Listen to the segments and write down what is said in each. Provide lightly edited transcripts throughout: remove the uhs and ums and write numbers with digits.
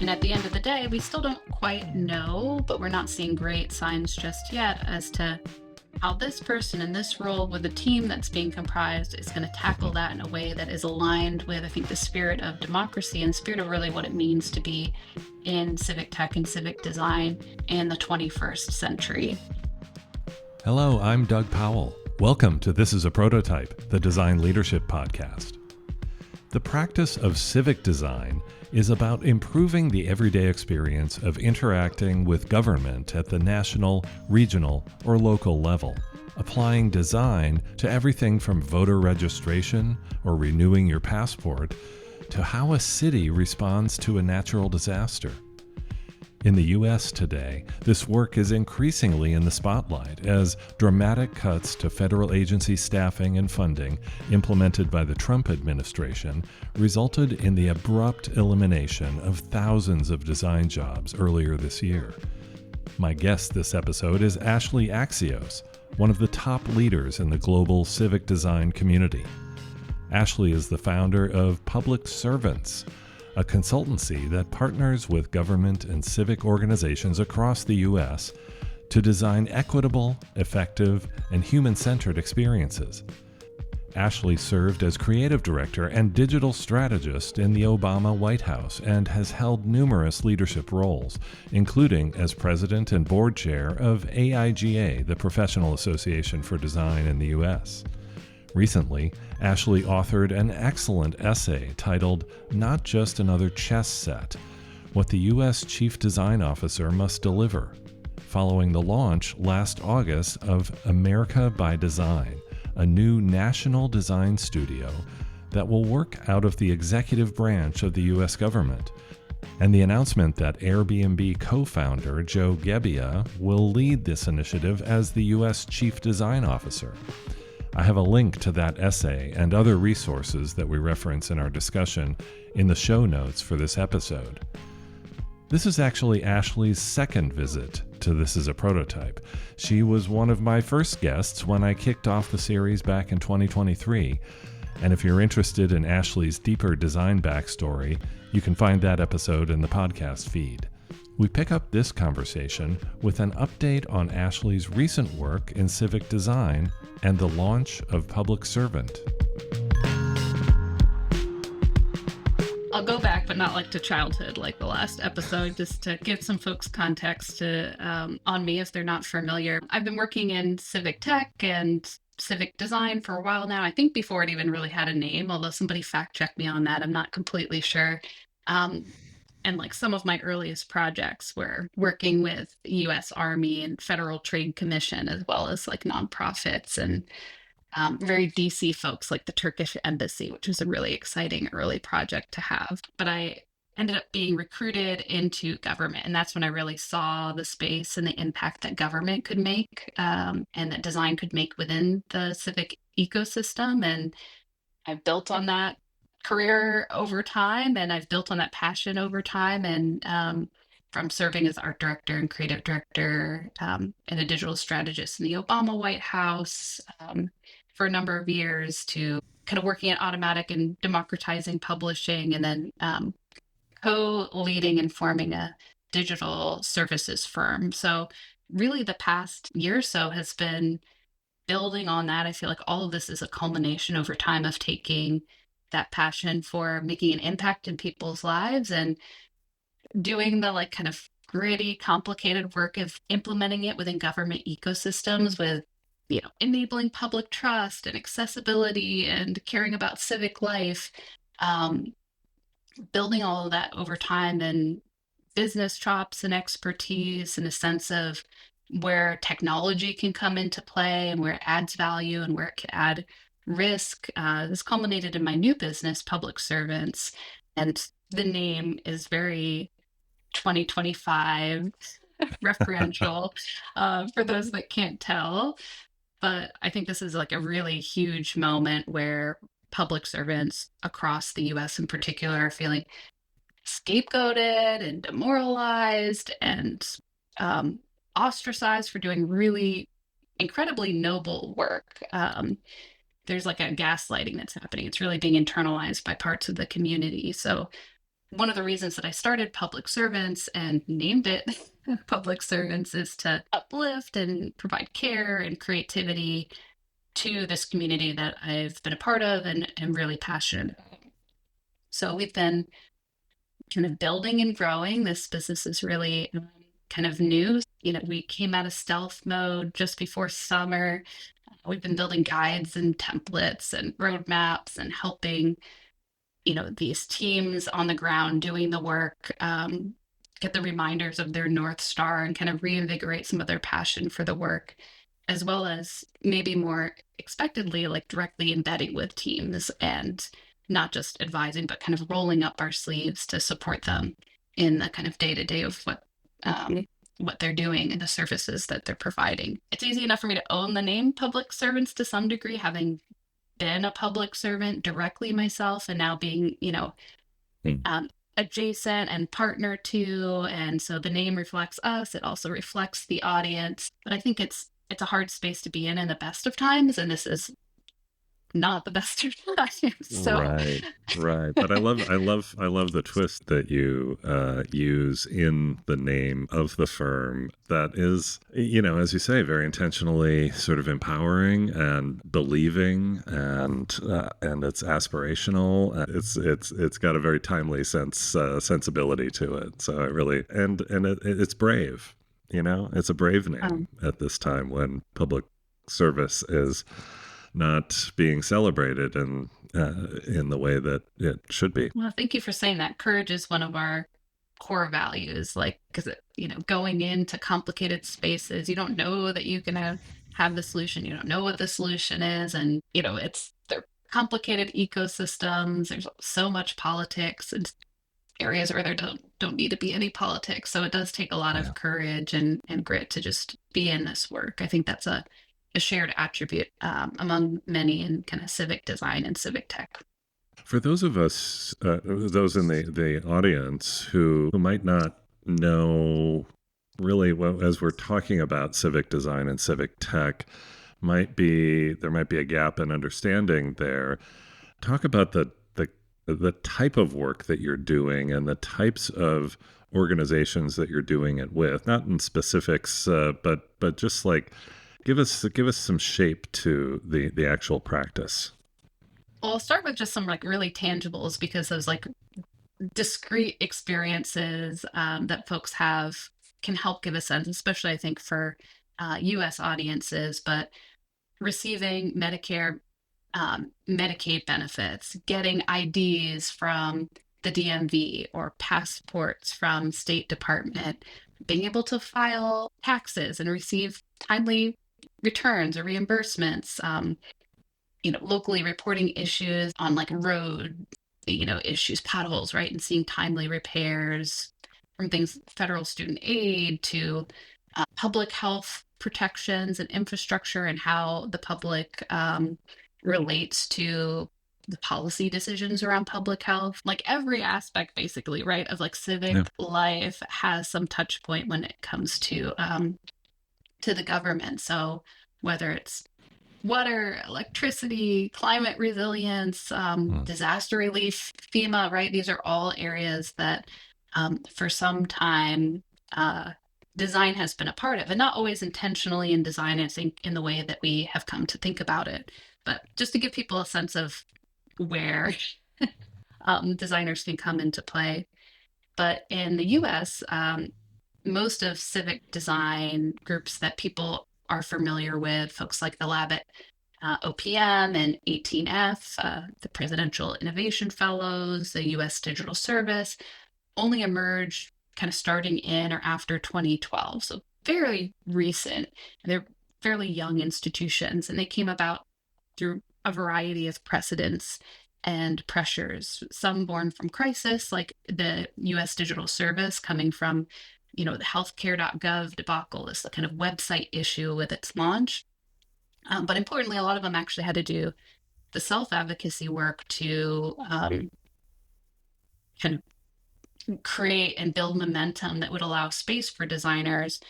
And at the end of the day, we still don't quite know, but we're not seeing great signs just yet as to how this person in this role with the team that's being comprised is going to tackle that in a way that is aligned with, I think, the spirit of democracy and spirit of really what it means to be in civic tech and civic design in the 21st century. Hello, I'm Doug Powell. Welcome to This is a Prototype, the Design Leadership Podcast. The practice of civic design is about improving the everyday experience of interacting with government at the national, regional, or local level, applying design to everything from voter registration or renewing your passport to how a city responds to a natural disaster. In the U.S. today, this work is increasingly in the spotlight as dramatic cuts to federal agency staffing and funding implemented by the Trump administration resulted in the abrupt elimination of thousands of design jobs earlier this year. My guest this episode is Ashleigh Axios, one of the top leaders in the global civic design community. Ashleigh is the founder of Public Servants, a consultancy that partners with government and civic organizations across the U.S. to design equitable, effective, and human-centered experiences. Ashleigh served as creative director and digital strategist in the Obama White House and has held numerous leadership roles, including as president and board chair of AIGA, the Professional Association for Design in the U.S. Recently, Ashleigh authored an excellent essay titled Not Just Another Chess Set: What the U.S. Chief Design Officer Must Deliver, following the launch last August of America by Design, a new national design studio that will work out of the executive branch of the U.S. government, and the announcement that Airbnb co-founder Joe Gebbia will lead this initiative as the U.S. Chief Design Officer. I have a link to that essay and other resources that we reference in our discussion in the show notes for this episode. This is actually Ashleigh's second visit to This is a Prototype. She was one of my first guests when I kicked off the series back in 2023. And if you're interested in Ashleigh's deeper design backstory, you can find that episode in the podcast feed. We pick up this conversation with an update on Ashleigh's recent work in civic design and the launch of Public Servant. I'll go back, but not like to childhood, like the last episode, just to give some folks context on me if they're not familiar. I've been working in civic tech and civic design for a while now. I think before it even really had a name, although somebody fact checked me on that. I'm not completely sure. And like some of my earliest projects were working with U.S. Army and Federal Trade Commission, as well as like nonprofits and very DC folks like the Turkish Embassy, which was a really exciting early project to have. But I ended up being recruited into government, and that's when I really saw the space and the impact that government could make and that design could make within the civic ecosystem. And I've built on that career over time, and I've built on that passion over time. And from serving as art director and creative director and a digital strategist in the Obama White House for a number of years, to kind of working at Automatic and democratizing publishing, and then co-leading and forming a digital services firm. So really the past year or so has been building on that. I feel like all of this is a culmination over time of taking that passion for making an impact in people's lives and doing the like kind of gritty, complicated work of implementing it within government ecosystems with, enabling public trust and accessibility and caring about civic life, building all of that over time, and business chops and expertise and a sense of where technology can come into play and where it adds value and where it can add risk. This culminated in my new business, Public Servants, and the name is very 2025 referential for those that can't tell. But I think this is like a really huge moment where public servants across the US in particular are feeling scapegoated and demoralized and ostracized for doing really incredibly noble work. There's like a gaslighting that's happening. It's really being internalized by parts of the community. So one of the reasons that I started Public Servants and named it Public Servants is to uplift and provide care and creativity to this community that I've been a part of and am really passionate about. So we've been kind of building and growing. This business is really kind of new. We came out of stealth mode just before summer. We've been building guides and templates and roadmaps and helping, these teams on the ground doing the work, get the reminders of their North Star and kind of reinvigorate some of their passion for the work, as well as maybe more expectedly, like directly embedding with teams and not just advising, but kind of rolling up our sleeves to support them in the kind of day to day of what they're doing and the services that they're providing. It's easy enough for me to own the name Public Servants to some degree, having been a public servant directly myself, and now being, adjacent and partner to. And so the name reflects us. It also reflects the audience. But I think it's a hard space to be in the best of times, and this is not the best of times. So Right. But I love the twist that you use in the name of the firm. That is, as you say, very intentionally sort of empowering and believing, and it's aspirational. It's got a very timely sensibility to it. So I really it's brave. It's a brave name at this time when public service is not being celebrated in the way that it should be. Well, thank you for saying that. Courage is one of our core values, because going into complicated spaces, you don't know that you can have the solution. You don't know what the solution is, and they're complicated ecosystems. There's so much politics and areas where there don't need to be any politics. So it does take a lot of courage and grit to just be in this work. I think that's a shared attribute among many in kind of civic design and civic tech. For those of us, those in the audience who might not know really, well, as we're talking about civic design and civic tech, there might be a gap in understanding there. Talk about the type of work that you're doing and the types of organizations that you're doing it with, not in specifics, but just like give us some shape to the actual practice. Well, I'll start with just some really tangibles, because those discrete experiences that folks have can help give a sense, especially I think for U.S. audiences, but receiving Medicare, Medicaid benefits, getting IDs from the DMV or passports from State Department, being able to file taxes and receive timely returns or reimbursements, locally reporting issues on road, issues, potholes, right? And seeing timely repairs, from things, federal student aid to public health protections and infrastructure, and how the public relates to the policy decisions around public health. Every aspect, basically, right, of civic life has some touch point when it comes to the government. So whether it's water, electricity, climate resilience, disaster relief, FEMA, right? These are all areas that for some time design has been a part of, and not always intentionally in design, I think, in the way that we have come to think about it. But just to give people a sense of where designers can come into play. But in the US, most of civic design groups that people are familiar with, folks like the lab at OPM and 18F, the Presidential Innovation Fellows, the US Digital Service, only emerged kind of starting in or after 2012. So very recent. They're fairly young institutions, and they came about through a variety of precedents and pressures, some born from crisis, like the US Digital Service coming from the healthcare.gov debacle, this kind of website issue with its launch. But importantly, a lot of them actually had to do the self-advocacy work to kind of create and build momentum that would allow space for designers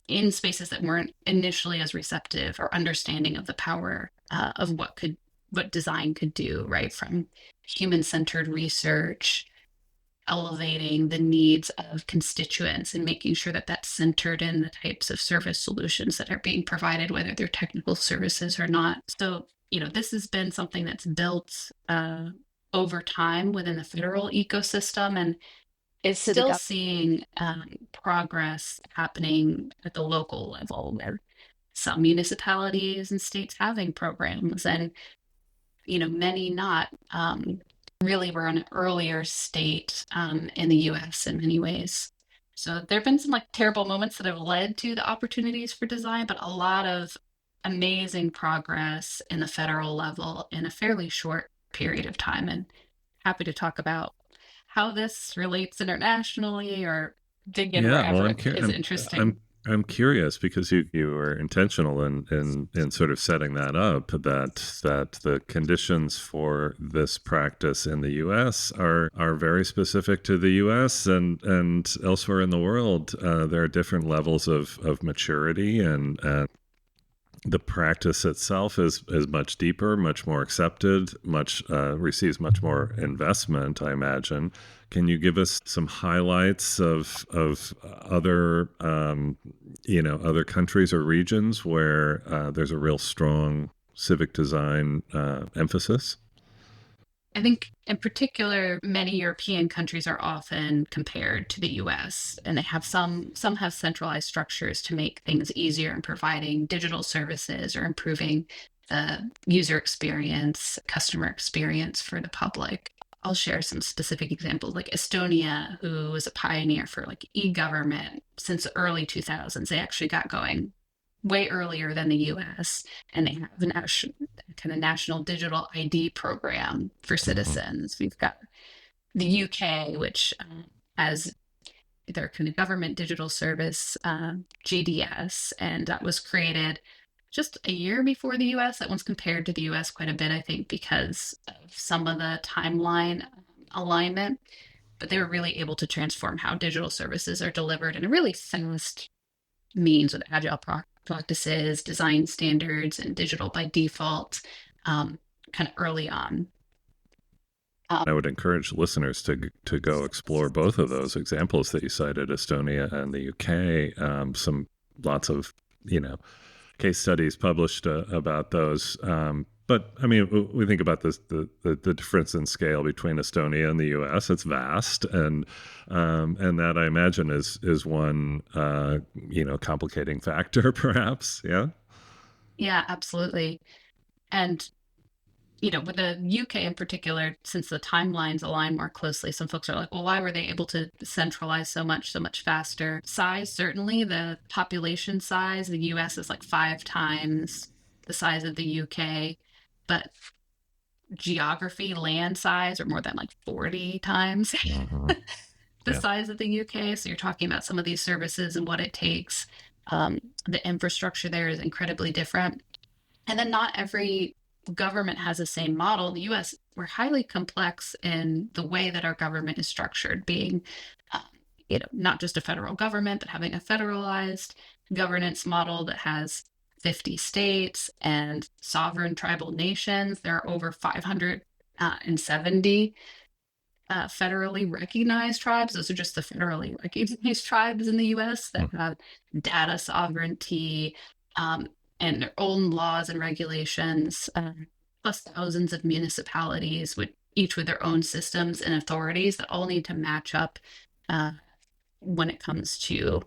in spaces that weren't initially as receptive or understanding of the power of what design could do, right? From human-centered research elevating the needs of constituents and making sure that that's centered in the types of service solutions that are being provided, whether they're technical services or not. So, this has been something that's built over time within the federal ecosystem, and is still seeing progress happening at the local level, where some municipalities and states having programs, and many not. Really, we're in an earlier state in the U.S. in many ways. So there have been some terrible moments that have led to the opportunities for design, but a lot of amazing progress in the federal level in a fairly short period of time. And happy to talk about how this relates internationally, or dig in Yeah, well, wherever is interesting. I'm curious because you were intentional in sort of setting that up, that the conditions for this practice in the U.S. are very specific to the U.S. and elsewhere in the world. There are different levels of maturity, and the practice itself is much deeper, much more accepted, much receives much more investment, I imagine. Can you give us some highlights of other other countries or regions where there's a real strong civic design emphasis? I think, in particular, many European countries are often compared to the US, and they have some have centralized structures to make things easier in providing digital services or improving the user experience, customer experience for the public. I'll share some specific examples, like Estonia, who was a pioneer for e-government since the early 2000s. They actually got going way earlier than the US, and they have a kind of national digital ID program for Mhm. citizens. We've got the UK, which has their kind of government digital service, GDS, and that was created just a year before the US. That one's compared to the US quite a bit, I think, because of some of the timeline alignment. But they were really able to transform how digital services are delivered in a really fast means, with agile practices, design standards, and digital by default, kind of early on. I would encourage listeners to go explore both of those examples that you cited, Estonia and the UK. Some lots of case studies published about those. But I mean, we think about this the difference in scale between Estonia and the U.S. It's vast, and that I imagine is one complicating factor, perhaps. Yeah. Yeah, absolutely. And with the UK in particular, since the timelines align more closely, some folks are like, well, why were they able to centralize so much faster? Size, certainly, the population size, the US is like 5 times the size of the UK, but geography, land size are more than 40 times Mhm. the Yeah. size of the UK. So you're talking about some of these services and what it takes. The infrastructure there is incredibly different. And then not every government has the same model. In the US, we're highly complex in the way that our government is structured, being not just a federal government, but having a federalized governance model that has 50 states and sovereign tribal nations. There are over 570 federally recognized tribes. Those are just the federally recognized tribes in the US that have data sovereignty, and their own laws and regulations, plus thousands of municipalities with each with their own systems and authorities that all need to match up uh, when it comes to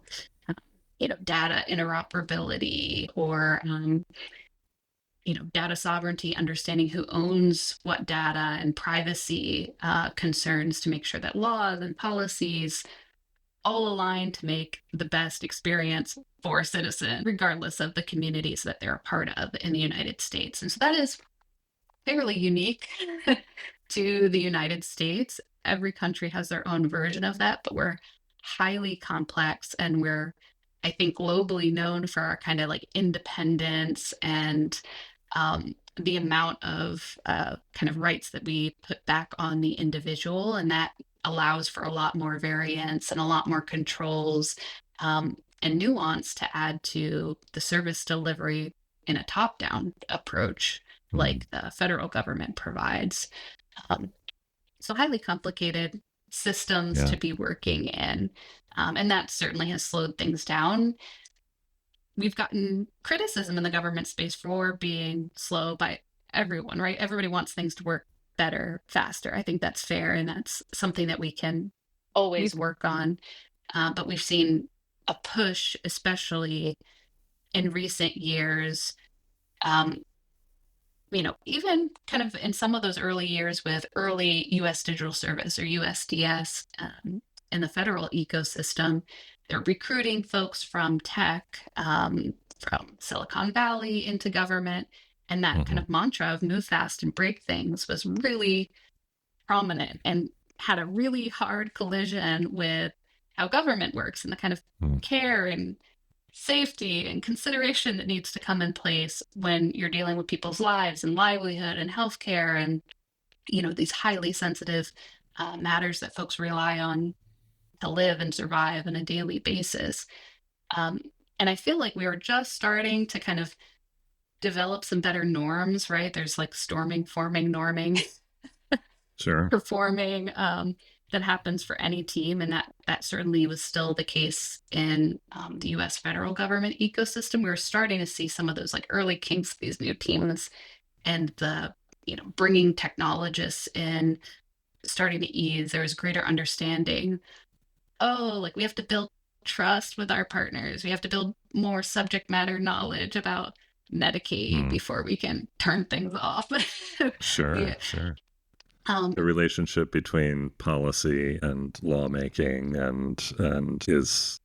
data interoperability, or data sovereignty, understanding who owns what data, and privacy concerns, to make sure that laws and policies all align to make the best experience for a citizen, regardless of the communities that they're a part of in the United States. And so that is fairly unique to the United States. Every country has their own version of that, but we're highly complex, and we're, I think, globally known for our kind of independence, and the amount of kind of rights that we put back on the individual, and that allows for a lot more variance and a lot more controls, and nuance to add to the service delivery in a top-down approach Mhm. like the federal government provides. Um, so highly complicated. systems Yeah. to be working in. And that certainly has slowed things down. We've gotten criticism in the government space for being slow by everyone, right? Everybody wants things to work better, faster. I think that's fair, and that's something that we can always work on. But we've seen a push, especially in recent years, um, even kind of in some of those early years with early US digital service or USDS in the federal ecosystem, they're recruiting folks from tech, from Silicon Valley into government. And that kind Hmm. of mantra of move fast and break things was really prominent and had a really hard collision with how government works and the kind of care and safety and consideration that needs to come in place when you're dealing with people's lives and livelihood and healthcare and these highly sensitive matters that folks rely on to live and survive on a daily basis. um, and I feel like we were just starting to kind of develop some better norms, right? There's like storming, forming, norming, Sure. performing, that happens for any team, and that certainly was still the case in the U.S. federal government ecosystem. We were starting to see some of those like early kinks, these new teams, and the bringing technologists in, starting to ease. There was greater understanding. Oh, like we have to build trust with our partners. We have to build more subject matter knowledge about Medicaid Mm. before we can turn things off. Sure, Yeah. sure. Um, The relationship between policy and lawmaking and is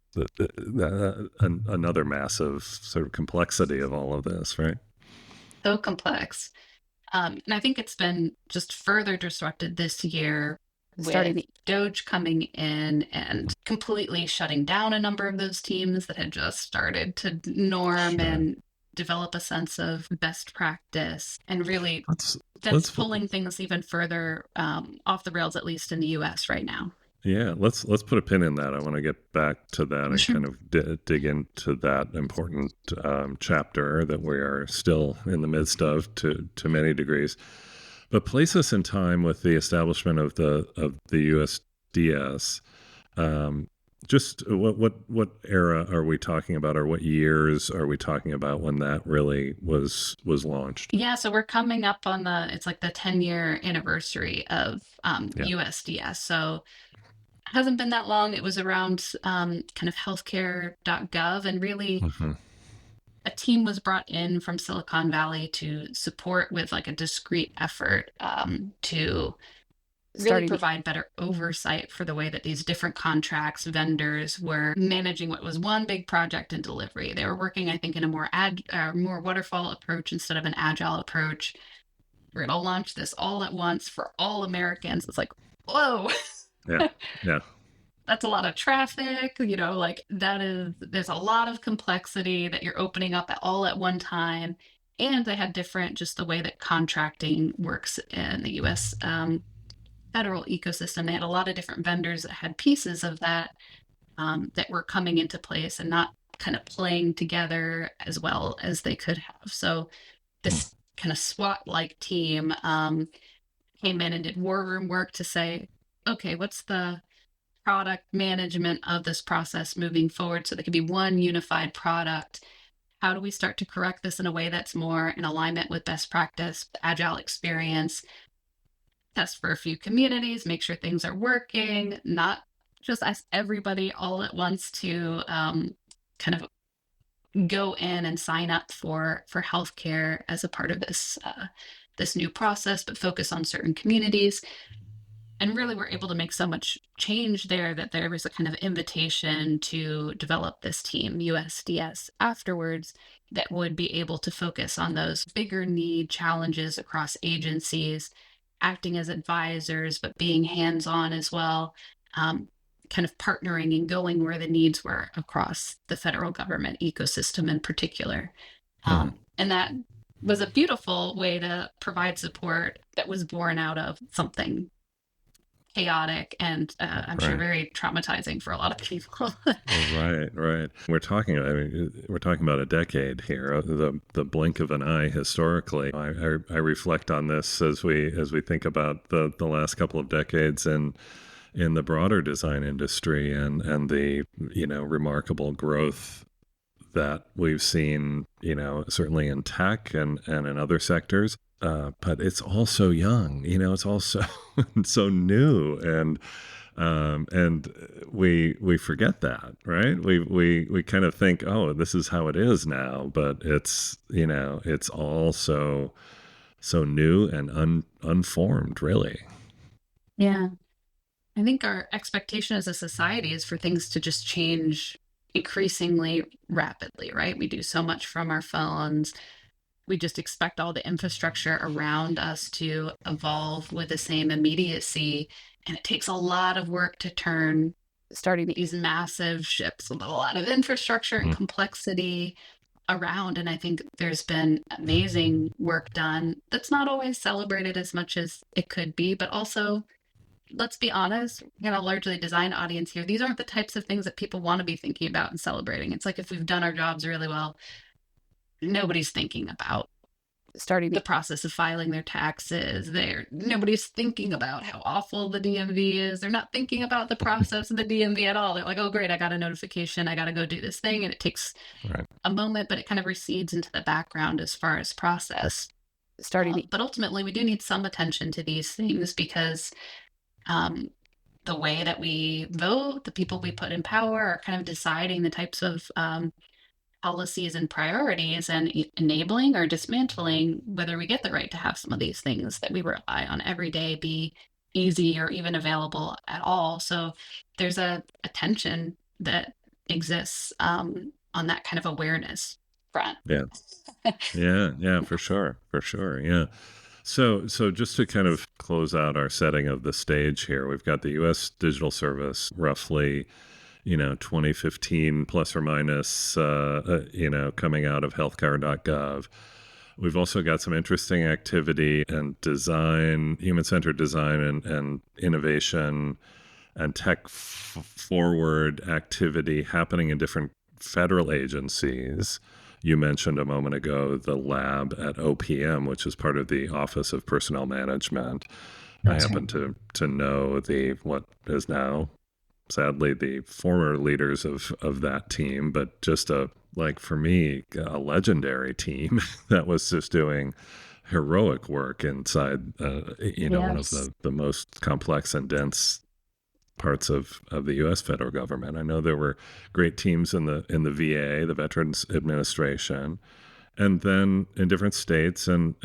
another massive sort of complexity of all of this, right? so complex. And I think it's been just further disrupted this year with Doge coming in and completely shutting down a number of those teams that had just started to norm Sure. and develop a sense of best practice, and really Let's that's let's pulling things even further off the rails, at least in the US right now. Yeah, let's put a pin in that. I want to get back to that and Sure. kind of dig into that important chapter that we are still in the midst of to many degrees. But place us in time with the establishment of the USDS. Um, just what era are we talking about, or what years are we talking about when that really was launched? Yeah, so we're coming up on it's like the 10-year anniversary of Yeah. USDS. So hasn't been that long. It was around kind of healthcare.gov, and really Hmm. a team was brought in from Silicon Valley to support with like a discrete effort to really provide better oversight for the way that these different contracts, vendors were managing what was one big project and delivery. They were working, I think, in a more waterfall approach instead of an agile approach. We're going to launch this all at once for all Americans. It's like, whoa. Yeah. Yeah. That's a lot of traffic, like there's a lot of complexity that you're opening up all at one time. And they had different, just the way that contracting works in the US federal ecosystem. They had a lot of different vendors that had pieces of that that were coming into place and not kind of playing together as well as they could have. So Hmm. this kind of SWAT-like team came in and did war room work to say, okay, what's the product management of this process moving forward so there could be one unified product? How do we start to correct this in a way that's more in alignment with best practice, agile experience, test for a few communities, make sure things are working, not just ask everybody all at once to kind of go in and sign up for healthcare as a part of this new process, but focus on certain communities. And really we're able to make so much change there that there was a kind of invitation to develop this team, USDS, afterwards, that would be able to focus on those bigger need challenges across agencies, acting as advisors, but being hands-on as well, kind of partnering and going where the needs were across the federal government ecosystem in particular. Hmm. And that was a beautiful way to provide support that was born out of something chaotic and I'm sure Right. very traumatizing for a lot of people. Right, right. We're talking about a decade here, the blink of an eye historically. I reflect on this as we think about the last couple of decades in the broader design industry, and the remarkable growth that we've seen, certainly in tech and in other sectors. But it's all so young, it's all so so new, and we forget that, right? We kind of think, oh, this is how it is now, but it's all so new and unformed, really. Yeah. I think our expectation as a society is for things to just change increasingly rapidly, right? We do so much from our phones. We just expect all the infrastructure around us to evolve with the same immediacy. And it takes a lot of work to turn starting these massive ships with a lot of infrastructure and Mm. complexity around. And I think there's been amazing work done that's not always celebrated as much as it could be, but also, let's be honest, we got a largely design audience here. These aren't the types of things that people want to be thinking about and celebrating. It's like if we've done our jobs really well, nobody's thinking about starting the process of filing their taxes. Nobody's thinking about how awful the DMV is. They're not thinking about the process of the DMV at all. They're like, oh, great, I got a notification. I got to go do this thing. And it takes Right. a moment, but it kind of recedes into the background as far as process. But ultimately, we do need some attention to these things because the way that we vote, the people we put in power are kind of deciding the types of policies and priorities and enabling or dismantling whether we get the right to have some of these things that we rely on every day be easy or even available at all. So there's a tension that exists on that kind of awareness front. Yeah. Yeah, for sure. For sure. Yeah. So just to kind of close out our setting of the stage here, we've got the US Digital Service, roughly 2015 plus or minus, coming out of healthcare.gov. We've also got some interesting activity and design, human-centered design and innovation and tech forward activity happening in different federal agencies. You mentioned a moment ago the lab at OPM, which is part of the Office of Personnel Management. That's I happen to know what is now sadly the former leaders of that team, but just for me, a legendary team that was just doing heroic work inside, one of Yes. the most complex and dense parts of the U.S. federal government. I know there were great teams in the VA, the Veterans Administration, and then in different states and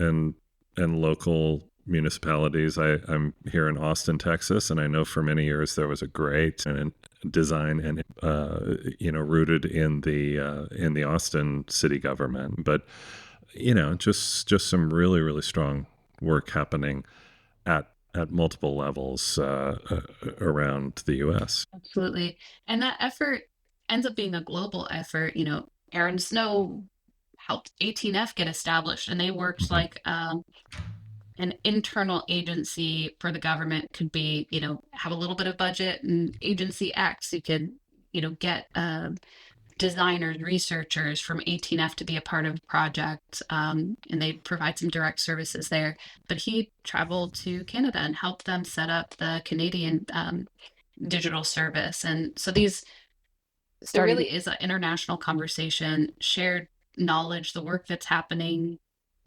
local municipalities. I'm here in Austin, Texas, and I know for many years there was a great design and rooted in the Austin city government. But just some really really strong work happening at multiple levels around the U.S. Absolutely. And that effort ends up being a global effort. Aaron Snow helped 18F get established, and they worked Mhm. like an internal agency for the government could be, have a little bit of budget, and agency X, you could, get designers, researchers from 18F to be a part of a project, and they provide some direct services there. But he traveled to Canada and helped them set up the Canadian digital service. And so there really is an international conversation, shared knowledge, the work that's happening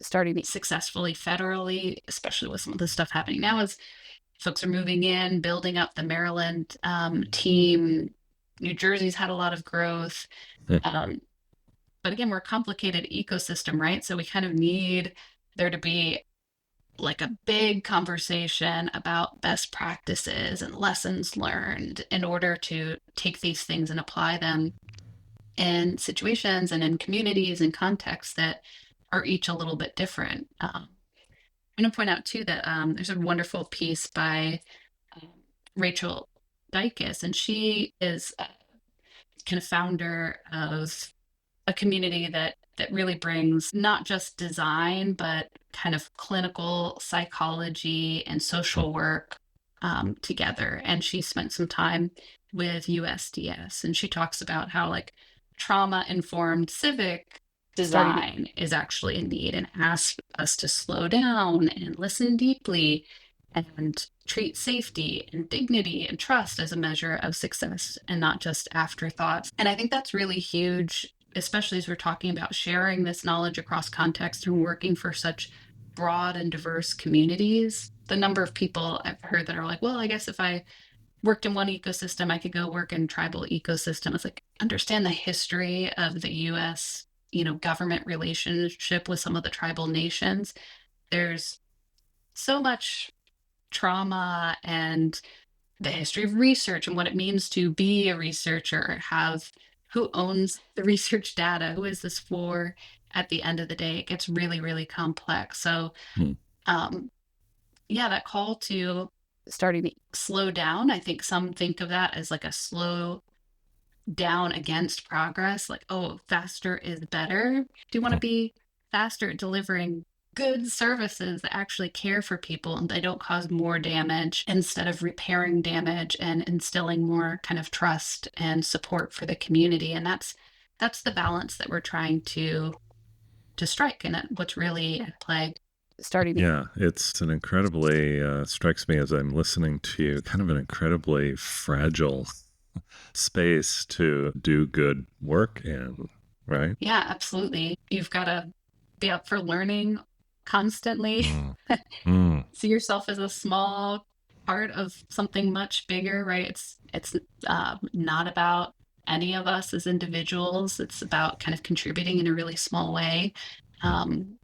starting successfully federally, especially with some of the stuff happening now as folks are moving in, building up the Maryland team. New Jersey's had a lot of growth. Um, but again, we're a complicated ecosystem, right? So we kind of need there to be like a big conversation about best practices and lessons learned in order to take these things and apply them in situations and in communities and contexts that are each a little bit different. I'm going to point out too that there's a wonderful piece by um, Rachel Dykes, and she is kind of founder of a community that really brings not just design but kind of clinical psychology and social work together. And she spent some time with USDS, and she talks about how like trauma informed civic design is actually a need and asks us to slow down and listen deeply and treat safety and dignity and trust as a measure of success and not just afterthoughts. And I think that's really huge, especially as we're talking about sharing this knowledge across context and working for such broad and diverse communities. The number of people I've heard that are like, well, I guess if I worked in one ecosystem, I could go work in tribal ecosystem. It's like, understand the history of the US, government relationship with some of the tribal nations. There's so much trauma and the history of research and what it means to be a researcher, have who owns the research data, who is this for at the end of the day. It gets really, really complex. So Hmm. yeah, that call to starting to slow down, I think some think of that as like a slow down against progress, like, oh, faster is better. Do you want to be faster at delivering good services that actually care for people and they don't cause more damage instead of repairing damage and instilling more kind of trust and support for the community? And that's the balance that we're trying to strike, and what's really at play. Yeah, it's an incredibly, strikes me as I'm listening to you, kind of an incredibly fragile space to do good work in, right? Yeah, absolutely. You've got to be up for learning constantly. Mm. Mm. See yourself as a small part of something much bigger, right? It's not about any of us as individuals. It's about kind of contributing in a really small way, um,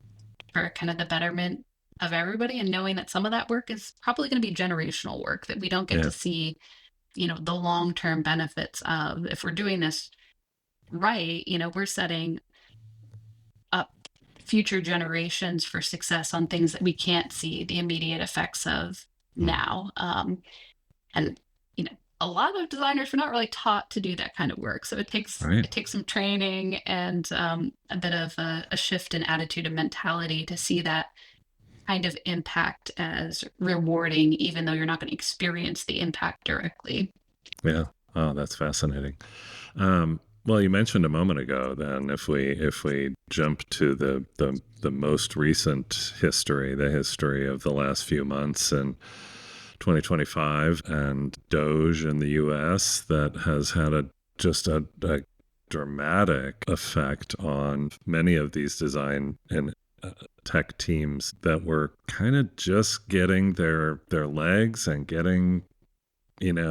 for kind of the betterment of everybody, and knowing that some of that work is probably going to be generational work that we don't get Yeah, to see, the long-term benefits of. If we're doing this right, we're setting up future generations for success on things that we can't see the immediate effects of mm. now. And a lot of designers were not really taught to do that kind of work, so it takes Right. it takes some training and a bit of a shift in attitude and mentality to see that kind of impact as rewarding, even though you're not going to experience the impact directly. Yeah. Oh, that's fascinating. Well, you mentioned a moment ago. Then, if we jump to the most recent history, the history of the last few months and 2025, and Doge in the U.S., that has had just a dramatic effect on many of these design and tech teams that were kind of just getting their legs and getting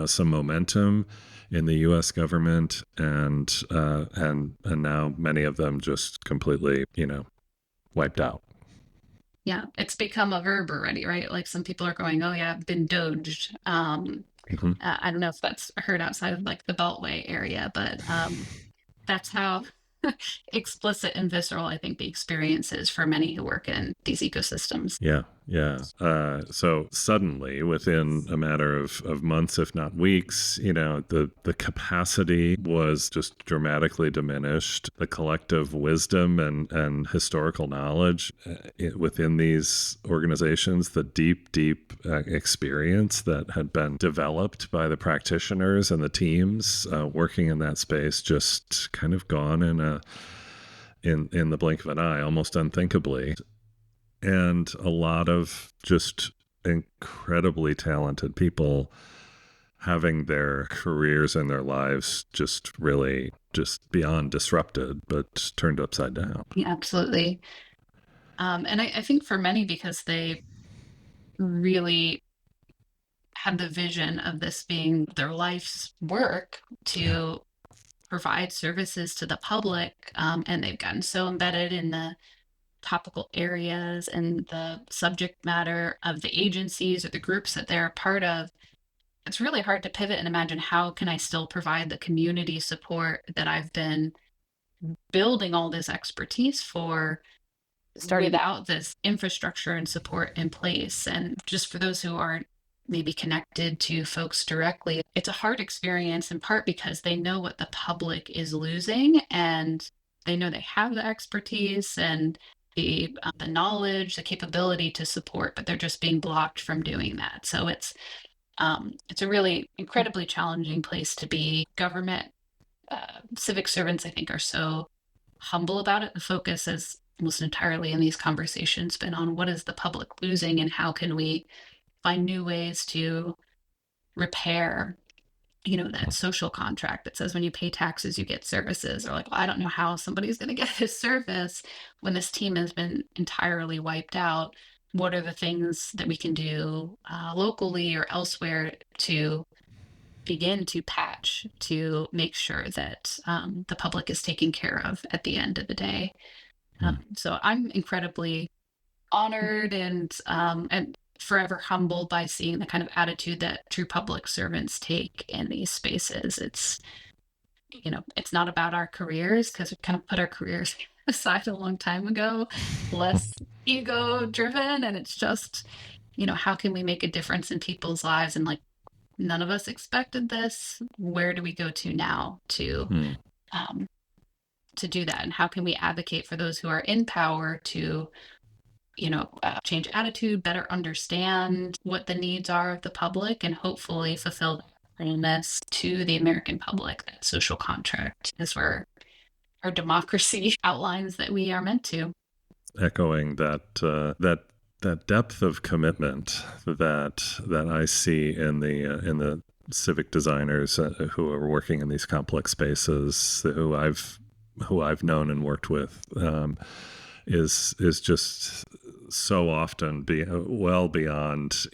some momentum in the U.S. government, and now many of them just completely wiped out. Yeah, it's become a verb already, right? Like some people are going, "Oh yeah, I've been doged." Hmm. I don't know if that's heard outside of like the Beltway area, but that's how explicit and visceral I think the experience is for many who work in these ecosystems. Yeah, yeah. So suddenly, within a matter of months, if not weeks, the capacity was just dramatically diminished. The collective wisdom and historical knowledge within these organizations, the deep experience that had been developed by the practitioners and the teams working in that space, just kind of gone in the blink of an eye, almost unthinkably. And a lot of just incredibly talented people having their careers and their lives just really just beyond disrupted, but turned upside down. Yeah, absolutely. And I think for many, because they really had the vision of this being their life's work Yeah. to provide services to the public, and they've gotten so embedded in the topical areas and the subject matter of the agencies or the groups that they're a part of. It's really hard to pivot and imagine, how can I still provide the community support that I've been building all this expertise for without this infrastructure and support in place. And just for those who aren't maybe connected to folks directly, it's a hard experience, in part because they know what the public is losing, and they know they have the expertise and the knowledge, the capability to support, but they're just being blocked from doing that. So it's a really incredibly challenging place to be. Government civic servants, I think, are so humble about it. The focus has almost entirely in these conversations been on what is the public losing and how can we find new ways to repair, that social contract that says when you pay taxes, you get services. Or like, well, I don't know how somebody's going to get this service when this team has been entirely wiped out. What are the things that we can do locally or elsewhere to begin to patch, to make sure that the public is taken care of at the end of the day? So I'm incredibly honored and forever humbled by seeing the kind of attitude that true public servants take in these spaces. It's not about our careers, because we kind of put our careers aside a long time ago, less ego driven, and it's just, how can we make a difference in people's lives? And like, none of us expected this. Where do we go to now um, to do that? And how can we advocate for those who are in power to change attitude, better understand what the needs are of the public, and hopefully fulfill that promise to the American public, that social contract is where our democracy outlines that we are meant to. Echoing that depth of commitment that I see in the civic designers who are working in these complex spaces, who I've known and worked with, is just so often well beyond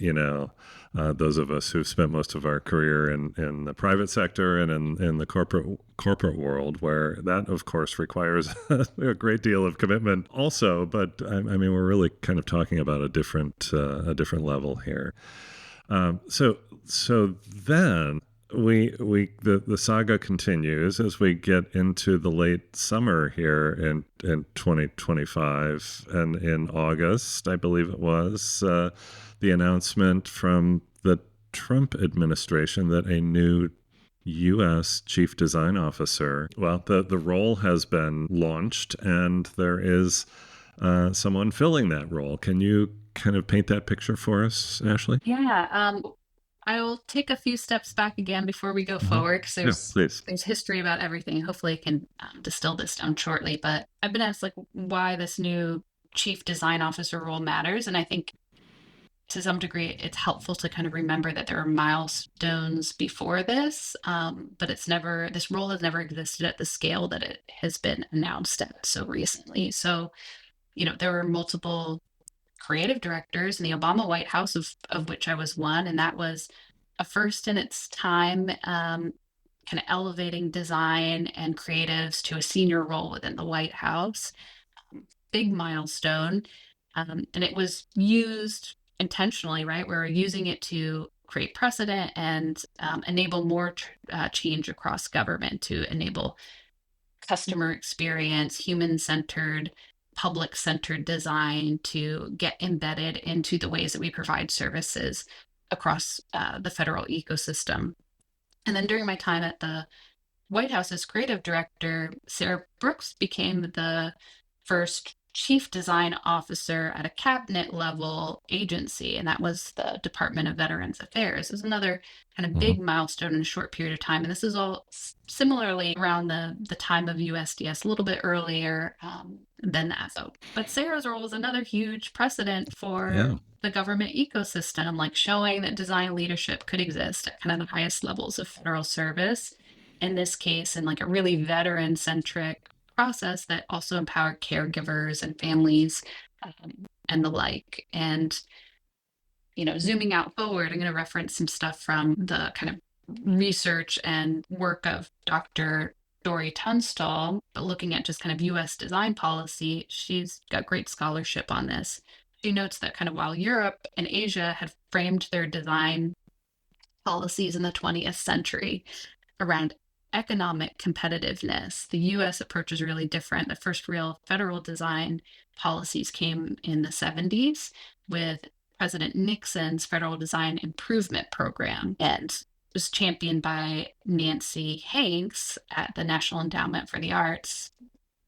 those of us who've spent most of our career in the private sector and in the corporate world, where that of course requires a great deal of commitment also. But I mean, we're really kind of talking about a different level here. So then the saga continues as we get into the late summer here in 2025, and in August, I believe it was, the announcement from the Trump administration that a new U.S. Chief Design Officer, well, the role has been launched, and there is someone filling that role. Can you kind of paint that picture for us, Ashleigh? Yeah. I'll take a few steps back again before we go forward, because there's history about everything. Hopefully I can distill this down shortly. But I've been asked like why this new chief design officer role matters. And I think to some degree it's helpful to kind of remember that there are milestones before this, but this role has never existed at the scale that it has been announced at so recently. So, there were multiple creative directors in the Obama White House, of which I was one, and that was a first in its time, kind of elevating design and creatives to a senior role within the White House. Big milestone, and it was used intentionally, right? We're using it to create precedent and enable more change across government, to enable customer experience, human-centered, public-centered design to get embedded into the ways that we provide services across the federal ecosystem. And then during my time at the White House as creative director, Sarah Brooks became the first chief design officer at a cabinet level agency, and that was the Department of Veterans Affairs. It was another kind of big milestone in a short period of time, and this is all similarly around the time of USDS, a little bit earlier than that. But Sarah's role was another huge precedent for the government ecosystem, like showing that design leadership could exist at kind of the highest levels of federal service, in this case in like a really veteran-centric process that also empowered caregivers and families and the like. And zooming out forward, I'm going to reference some stuff from the kind of research and work of Dr. Dory Tunstall, but looking at just kind of US design policy, she's got great scholarship on this. She notes that kind of while Europe and Asia had framed their design policies in the 20th century around economic competitiveness, the US approach is really different. The first real federal design policies came in the 70s with President Nixon's Federal Design Improvement Program, and was championed by Nancy Hanks at the National Endowment for the Arts.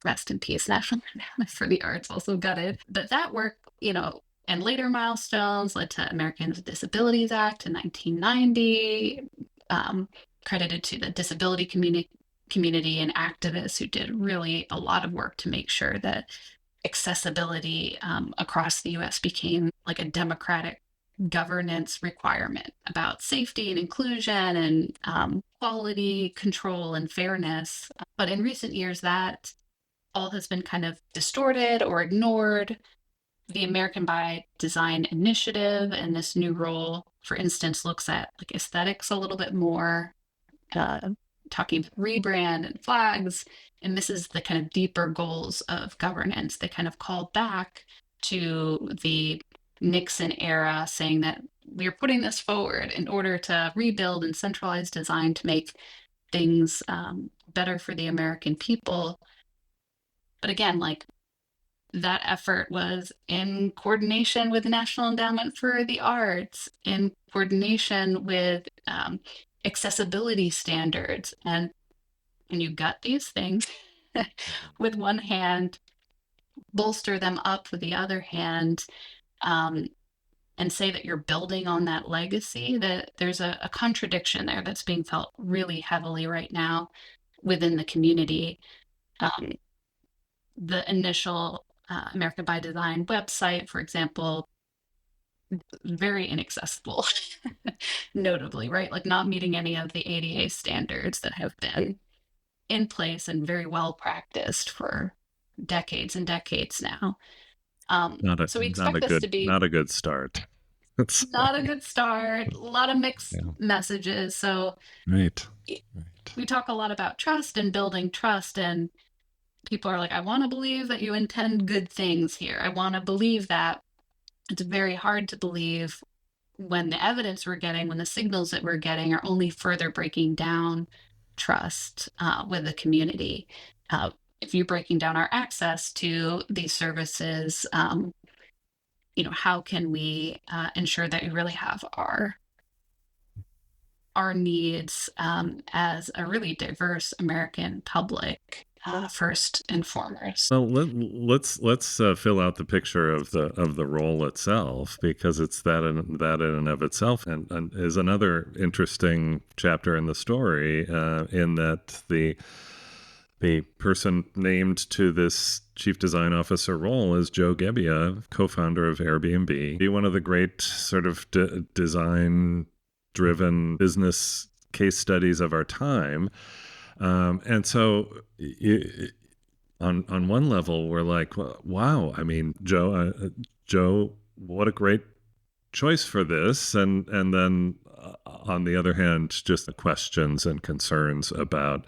Rest in peace, National Endowment for the Arts, also gutted. But that work, and later milestones led to Americans with Disabilities Act in 1990, credited to the disability community and activists who did really a lot of work to make sure that accessibility across the US became like a democratic governance requirement about safety and inclusion and quality control and fairness. But in recent years, that all has been kind of distorted or ignored. The American by Design initiative and this new role, for instance, looks at like aesthetics a little bit more, talking rebrand and flags, and misses the kind of deeper goals of governance. They kind of call back to the Nixon era, saying that we're putting this forward in order to rebuild and centralize design to make things better for the American people. But again, like that effort was in coordination with the National Endowment for the Arts, in coordination with accessibility standards. And you gut these things with one hand, bolster them up with the other hand, and say that you're building on that legacy, that there's a contradiction there that's being felt really heavily right now within the community. The initial American by Design website, for example, very inaccessible, notably, right? Like not meeting any of the ADA standards that have been in place and very well practiced for decades and decades now. So we expect this to be not a good start. It's not a good start, a lot of mixed messages. So right. We talk a lot about trust and building trust, and people are like, I want to believe that you intend good things here. I want to believe that. It's very hard to believe when the evidence we're getting, when the signals that we're getting are only further breaking down trust with the community. If you're breaking down our access to these services, how can we ensure that we really have our needs as a really diverse American public first and foremost. So let's fill out the picture of the role itself, because it's that in and of itself, and is another interesting chapter in the story, in that the person named to this chief design officer role is Joe Gebbia, co-founder of Airbnb, one of the great sort of design-driven business case studies of our time. And so on one level, we're like, wow, I mean, Joe, what a great choice for this. And then on the other hand, just the questions and concerns about,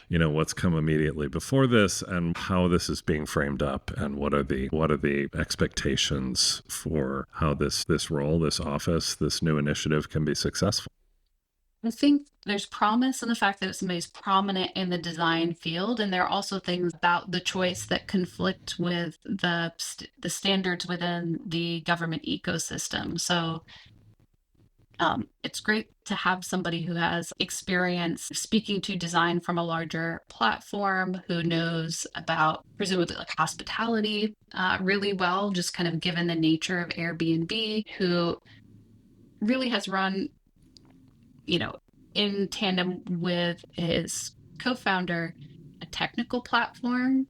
what's come immediately before this and how this is being framed up, and what are the expectations for how this role, this office, this new initiative can be successful. I think there's promise in the fact that somebody's prominent in the design field, and there are also things about the choice that conflict with the standards within the government ecosystem. So it's great to have somebody who has experience speaking to design from a larger platform, who knows about presumably like hospitality really well, just kind of given the nature of Airbnb, who really has run in tandem with his co-founder, a technical platform,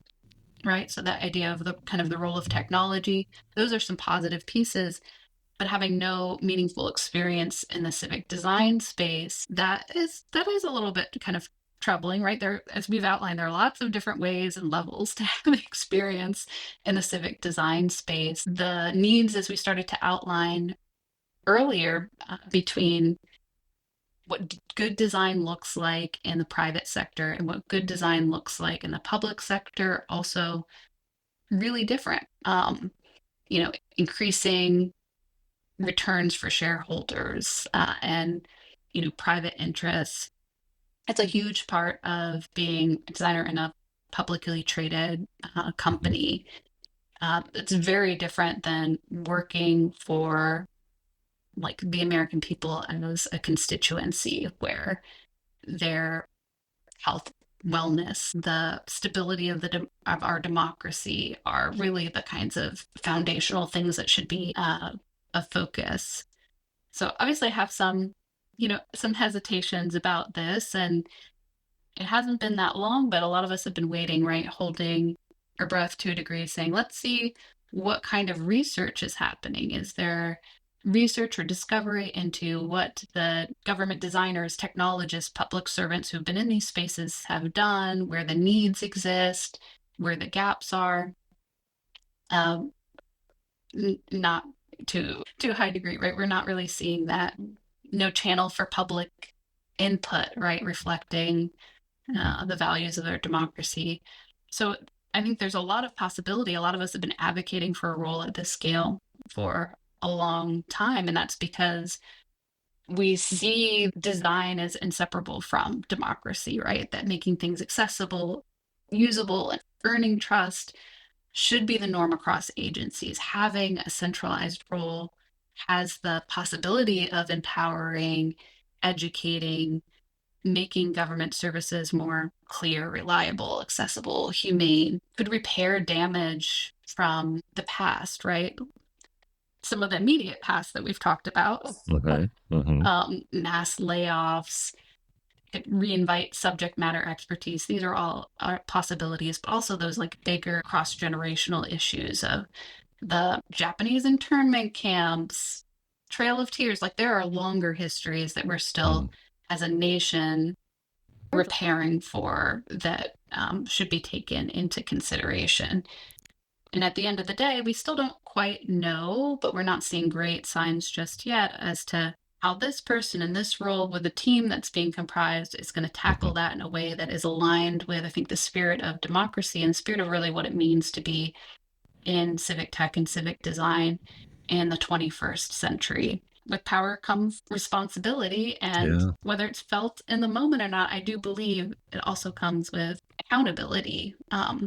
right? So that idea of the kind of the role of technology, those are some positive pieces, but having no meaningful experience in the civic design space, that is a little bit kind of troubling, right? There, as we've outlined, there are lots of different ways and levels to have experience in the civic design space. The needs, as we started to outline earlier, between what good design looks like in the private sector and what good design looks like in the public sector, also really different. Increasing returns for shareholders and private interests. It's a huge part of being a designer in a publicly traded company. It's very different than working for like the American people as a constituency, where their health, wellness, the stability of our democracy are really the kinds of foundational things that should be a focus. So obviously I have some hesitations about this, and it hasn't been that long, but a lot of us have been waiting, right? Holding our breath to a degree, saying, let's see what kind of research is happening. Is there research or discovery into what the government designers, technologists, public servants who've been in these spaces have done, where the needs exist, where the gaps are. Um, Not to a high degree, right? We're not really seeing that. No channel for public input, right? Reflecting the values of our democracy. So I think there's a lot of possibility. A lot of us have been advocating for a role at this scale for a long time, and that's because we see design as inseparable from democracy, right? That making things accessible, usable, and earning trust should be the norm across agencies. Having a centralized role has the possibility of empowering, educating, making government services more clear, reliable, accessible, humane, could repair damage from the past, right? Some of the immediate past that we've talked about, Okay. Mm-hmm. mass layoffs, reinvite subject matter expertise. These are all possibilities, but also those like bigger cross-generational issues of the Japanese internment camps, Trail of Tears. Like there are longer histories that we're still, as a nation, repairing for that should be taken into consideration. And at the end of the day, we still don't quite know, but we're not seeing great signs just yet as to how this person in this role with the team that's being comprised is going to tackle that in a way that is aligned with, I think, the spirit of democracy and the spirit of really what it means to be in civic tech and civic design in the 21st century. With power comes responsibility, and Yeah. whether it's felt in the moment or not, I do believe it also comes with accountability.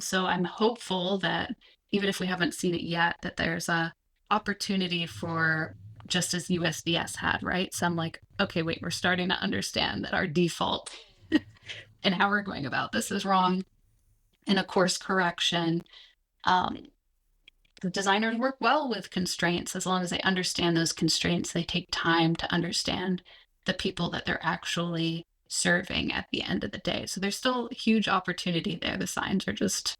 So I'm hopeful that even if we haven't seen it yet, that there's a opportunity for, just as USDS had, right? Some like, okay, wait, we're starting to understand that our default and how we're going about this is wrong, and a course correction. Um, the designers work well with constraints as long as they understand those constraints. They take time to understand the people that they're actually serving at the end of the day. So there's still huge opportunity there. The signs are just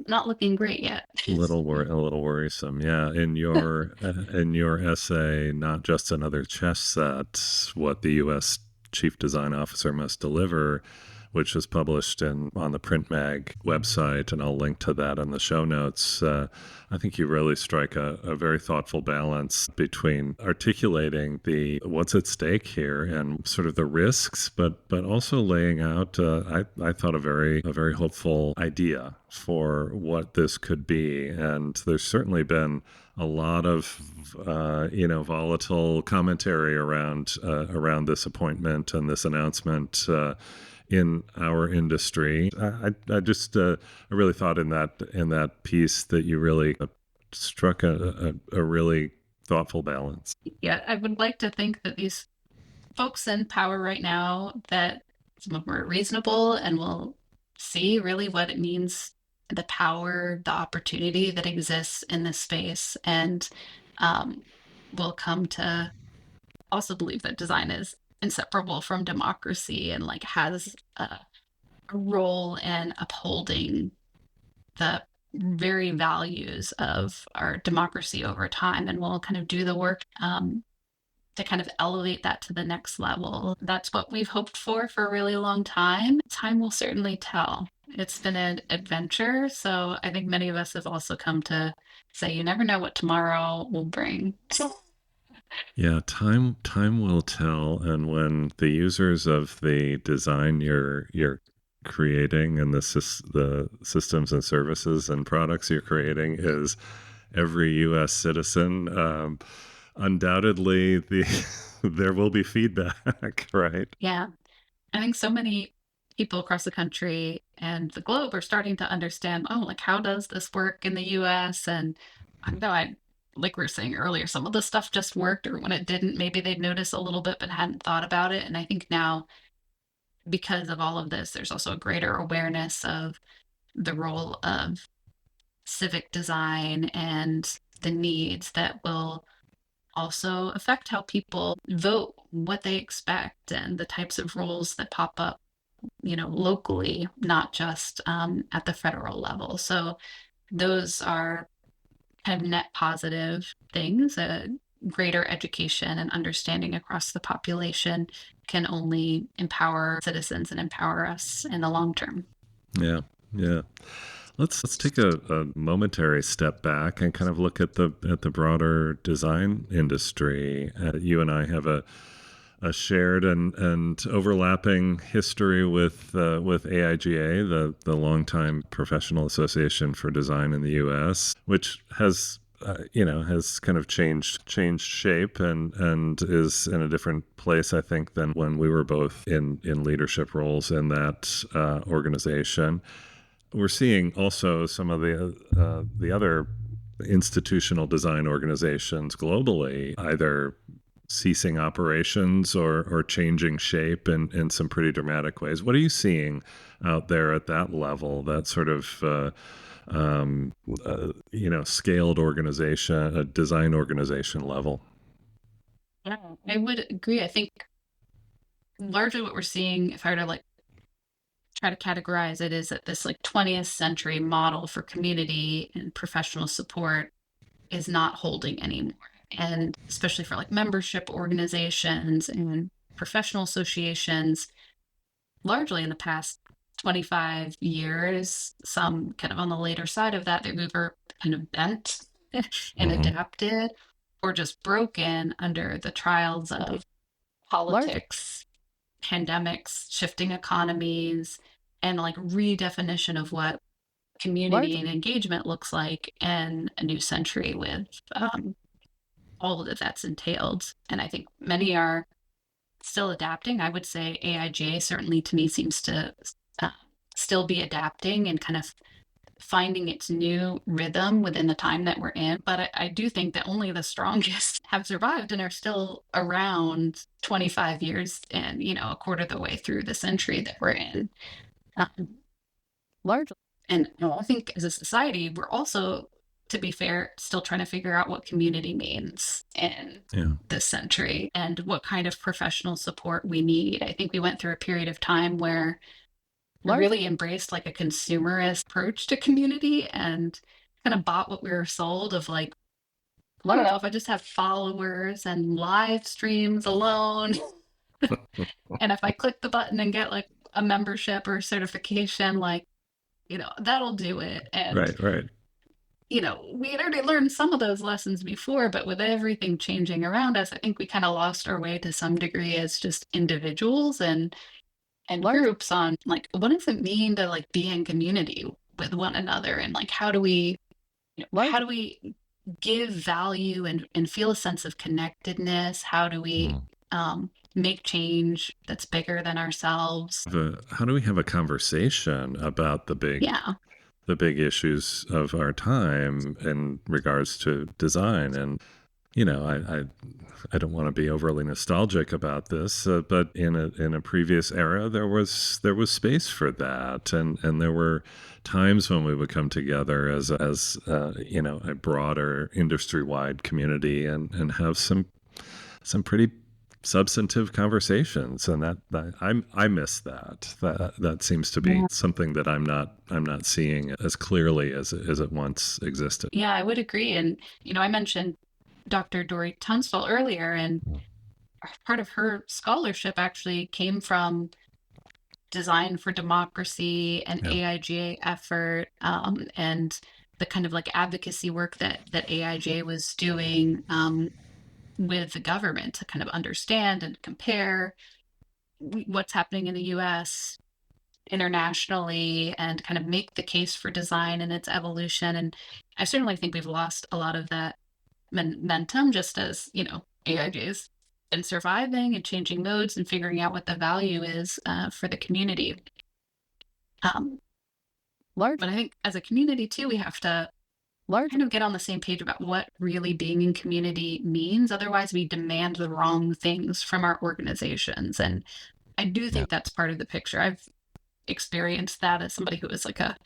not looking great yet. A little worrisome. Yeah, in your essay, not just another chess set, what the U.S. Chief Design Officer must deliver, which is published on the Print Mag website, and I'll link to that in the show notes. I think you really strike a very thoughtful balance between articulating the what's at stake here and sort of the risks, but also laying out I thought a very hopeful idea for what this could be. And there's certainly been a lot of volatile commentary around this appointment and this announcement in our industry. I just I really thought in that piece that you really struck a really thoughtful balance. Yeah, I would like to think that these folks in power right now, that some of them are reasonable and will see really what it means, the power, the opportunity that exists in this space, and will come to also believe that design is inseparable from democracy and like has a role in upholding the very values of our democracy over time, and will kind of do the work to kind of elevate that to the next level. That's what we've hoped for a really long time. Time will certainly tell. It's been an adventure, so I think many of us have also come to say you never know what tomorrow will bring. Yeah, time will tell, and when the users of the design you're creating and the systems and services and products you're creating is every U.S. citizen, undoubtedly there will be feedback, right? Yeah, I think so many people across the country and the globe are starting to understand, oh, like how does this work in the US? And I know like we were saying earlier, some of the stuff just worked, or when it didn't, maybe they'd notice a little bit but hadn't thought about it. And I think now, because of all of this, there's also a greater awareness of the role of civic design and the needs that will also affect how people vote, what they expect, and the types of roles that pop up, locally, not just at the federal level. So those are kind of net positive things. greater education and understanding across the population can only empower citizens and empower us in the long term. Yeah, yeah. Let's take a momentary step back and kind of look at the broader design industry. You and I have a shared and overlapping history with AIGA, the longtime professional association for design in the U.S., which has has kind of changed shape and is in a different place, I think, than when we were both in leadership roles in that organization. We're seeing also some of the other institutional design organizations globally either ceasing operations or changing shape in some pretty dramatic ways. What are you seeing out there at that level, that sort of scaled organization, a design organization level? Yeah, I would agree. I think largely what we're seeing, if I were to like try to categorize it, is that this like 20th century model for community and professional support is not holding anymore. And especially for like membership organizations and professional associations, largely in the past 25 years, some kind of on the later side of that, they've either kind of bent and Mm-hmm. adapted or just broken under the trials of politics, pandemics, shifting economies, and like redefinition of what community and engagement looks like in a new century with all that that's entailed. And I think many are still adapting. I would say AIGA certainly to me seems to uh, still be adapting and kind of finding its new rhythm within the time that we're in. But I do think that only the strongest have survived and are still around 25 years and, a quarter of the way through the century that we're in. Um, and I think as a society, we're also, to be fair, still trying to figure out what community means in Yeah. this century and what kind of professional support we need. I think we went through a period of time where we really embraced like a consumerist approach to community and kind of bought what we were sold of like, I don't know, if I just have followers and live streams alone, and if I click the button and get like a membership or certification, like, that'll do it. And, Right, right. we had already learned some of those lessons before, but with everything changing around us, I think we kind of lost our way to some degree as just individuals and groups on like what does it mean to like be in community with one another, and like how do we give value and feel a sense of connectedness? How do we Mm. make change that's bigger than ourselves? How do we have a conversation about Yeah. the big issues of our time in regards to design? And I don't want to be overly nostalgic about this, but in a previous era, there was space for that, and there were times when we would come together as a broader industry wide community and have some pretty substantive conversations, and I miss that. That seems to be Yeah. something that I'm not seeing as clearly as it once existed. Yeah, I would agree. And, I mentioned Dr. Dory Tunstall earlier, and part of her scholarship actually came from Design for Democracy and Yeah. AIGA effort, and the kind of like advocacy work that AIGA was doing with the government to kind of understand and compare what's happening in the US internationally and kind of make the case for design and its evolution. And I certainly think we've lost a lot of that momentum just as, AIG's been surviving and changing modes and figuring out what the value is for the community. But I think as a community too, we have to kind of get on the same page about what really being in community means. Otherwise, we demand the wrong things from our organizations. And I do Yeah. think that's part of the picture. I've experienced that as somebody who was like a,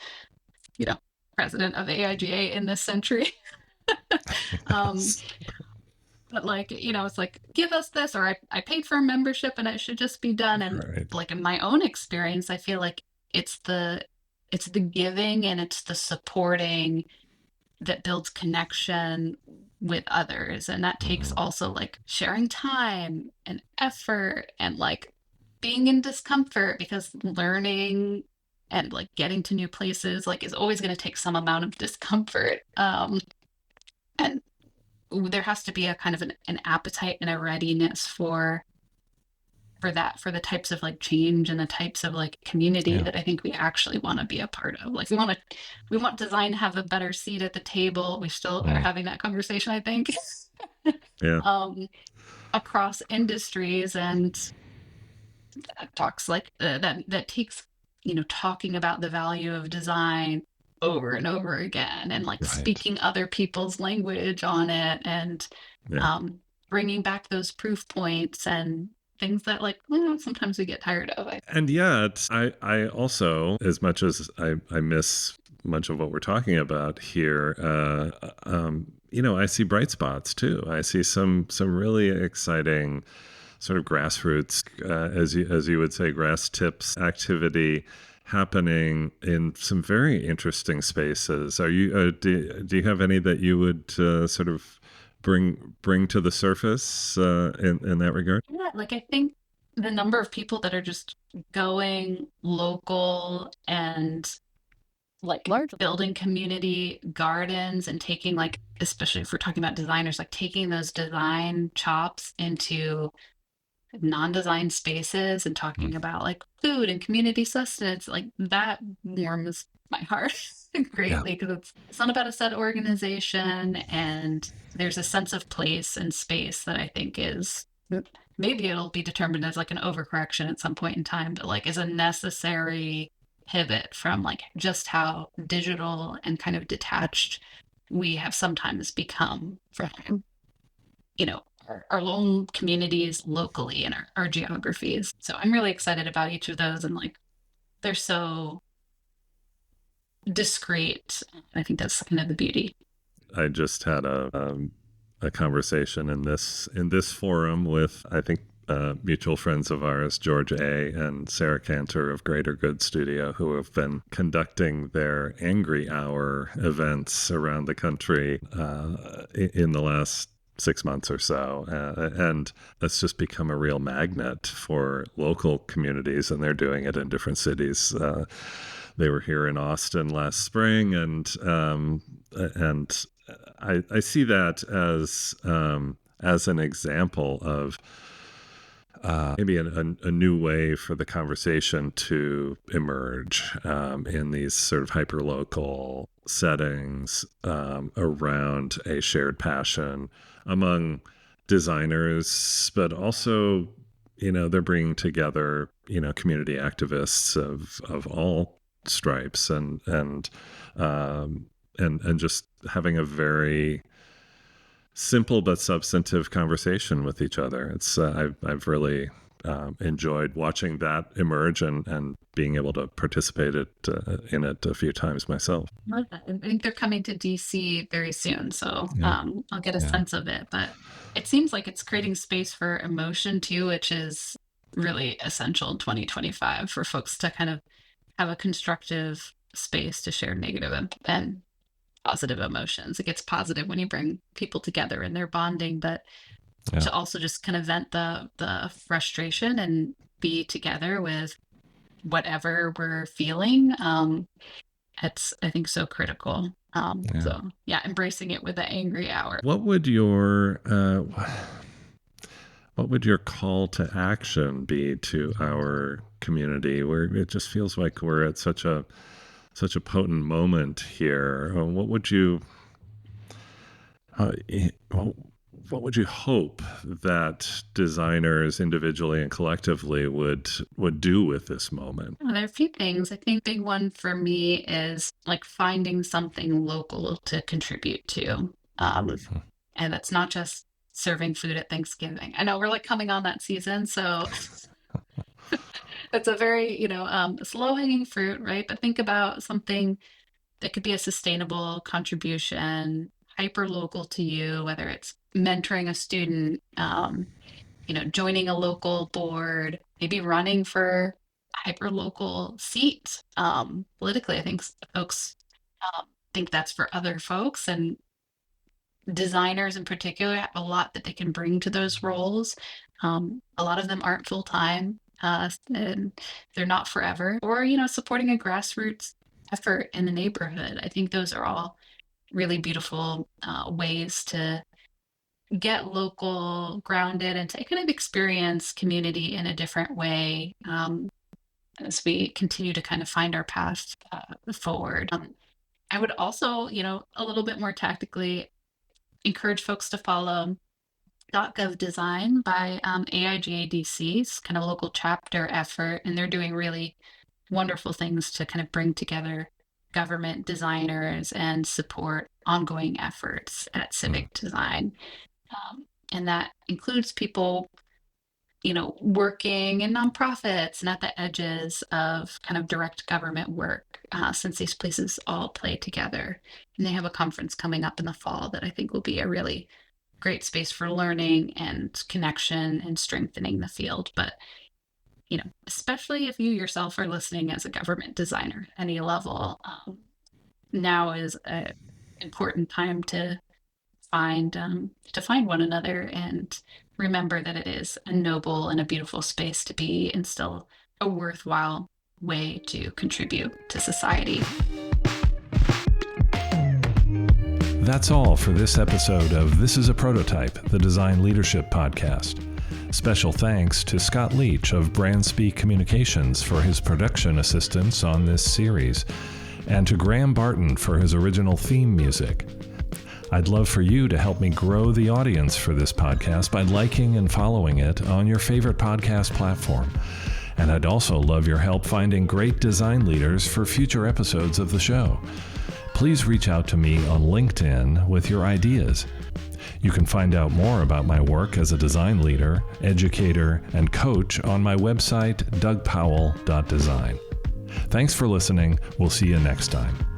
you know, president of AIGA in this century. um, but like, it's like, give us this, or I paid for a membership and it should just be done. And Right. like in my own experience, I feel like it's the giving and it's the supporting that builds connection with others. And that takes Mhm. also like sharing time and effort and like being in discomfort, because learning and like getting to new places like is always going to take some amount of discomfort. And there has to be a kind of an appetite and a readiness for that, for the types of like change and the types of like community Yeah. that I think we actually want to be a part of. Like we want design to have a better seat at the table. We still are Mm. having that conversation, I think. Yeah. um Across industries, and that talks like that takes, talking about the value of design over and over again, and like Right. speaking other people's language on it, and Yeah. um, bringing back those proof points and things that like sometimes we get tired of. And yet, I also, as much as I miss much of what we're talking about here, I see bright spots too. I see some really exciting sort of grassroots, as you would say, grass tips activity happening in some very interesting spaces. Are you do you have any that you would sort of bring to the surface in that regard? Yeah, like I think the number of people that are just going local and like large building community gardens and taking like, especially if we're talking about designers, like taking those design chops into non-design spaces and Mm. talking about like food and community sustenance, like that warms my heart Yeah. greatly, because it's not about a set organization, and there's a sense of place and space that I think is, maybe it'll be determined as like an overcorrection at some point in time, but like is a necessary pivot from like just how digital and kind of detached we have sometimes become from, our own communities locally and our geographies. So I'm really excited about each of those, and like they're so discreet. I think that's kind of the beauty. I just had a conversation in this forum with, I think, mutual friends of ours, George A. and Sarah Cantor of Greater Good Studio, who have been conducting their Angry Hour events around the country in the last 6 months or so. And that's just become a real magnet for local communities, and they're doing it in different cities. They were here in Austin last spring, and I see that as an example of maybe a new way for the conversation to emerge in these sort of hyperlocal settings around a shared passion among designers, but also, they're bringing together, community activists of all stripes, and just having a very simple but substantive conversation with each other. It's I've really enjoyed watching that emerge, and being able to participate in it a few times myself. I love that. I think they're coming to DC very soon, so Yeah, I'll get a yeah, sense of it. But it seems like it's creating space for emotion too, which is really essential in 2025 for folks to kind of have a constructive space to share negative and positive emotions. It gets positive when you bring people together and they're bonding, but yeah, to also just kind of vent the frustration and be together with whatever we're feeling. It's, I think, so critical. yeah. So yeah, embracing it with the angry hour. What would your call to action be to our community, where it just feels like we're at such a potent moment here? Uh, what would you hope that designers individually and collectively would do with this moment? There are a few things. I think big one for me is like finding something local to contribute to. And that's not just serving food at Thanksgiving. I know we're like coming on that season, so it's a very, slow hanging fruit, right? But think about something that could be a sustainable contribution, hyper local to you, whether it's mentoring a student, joining a local board, maybe running for a hyper local seat. Politically, I think folks think that's for other folks, and designers in particular have a lot that they can bring to those roles. A lot of them aren't full time, and they're not forever. Or, supporting a grassroots effort in the neighborhood. I think those are all really beautiful ways to get local, grounded, and to kind of experience community in a different way, as we continue to kind of find our path forward. I would also, a little bit more tactically encourage folks to follow .gov Design by AIGADC's kind of local chapter effort, and they're doing really wonderful things to kind of bring together government designers and support ongoing efforts at civic design. And that includes people, working in nonprofits and at the edges of kind of direct government work, since these places all play together. And they have a conference coming up in the fall that I think will be a really great space for learning and connection and strengthening the field. But, especially if you yourself are listening as a government designer at any level, now is an important time to find one another and remember that it is a noble and a beautiful space to be, and still a worthwhile way to contribute to society. That's all for this episode of This is a Prototype, the Design Leadership Podcast. Special thanks to Scott Leach of Brandspeak Communications for his production assistance on this series, and to Graham Barton for his original theme music. I'd love for you to help me grow the audience for this podcast by liking and following it on your favorite podcast platform. And I'd also love your help finding great design leaders for future episodes of the show. Please reach out to me on LinkedIn with your ideas. You can find out more about my work as a design leader, educator, and coach on my website, dougpowell.design. Thanks for listening. We'll see you next time.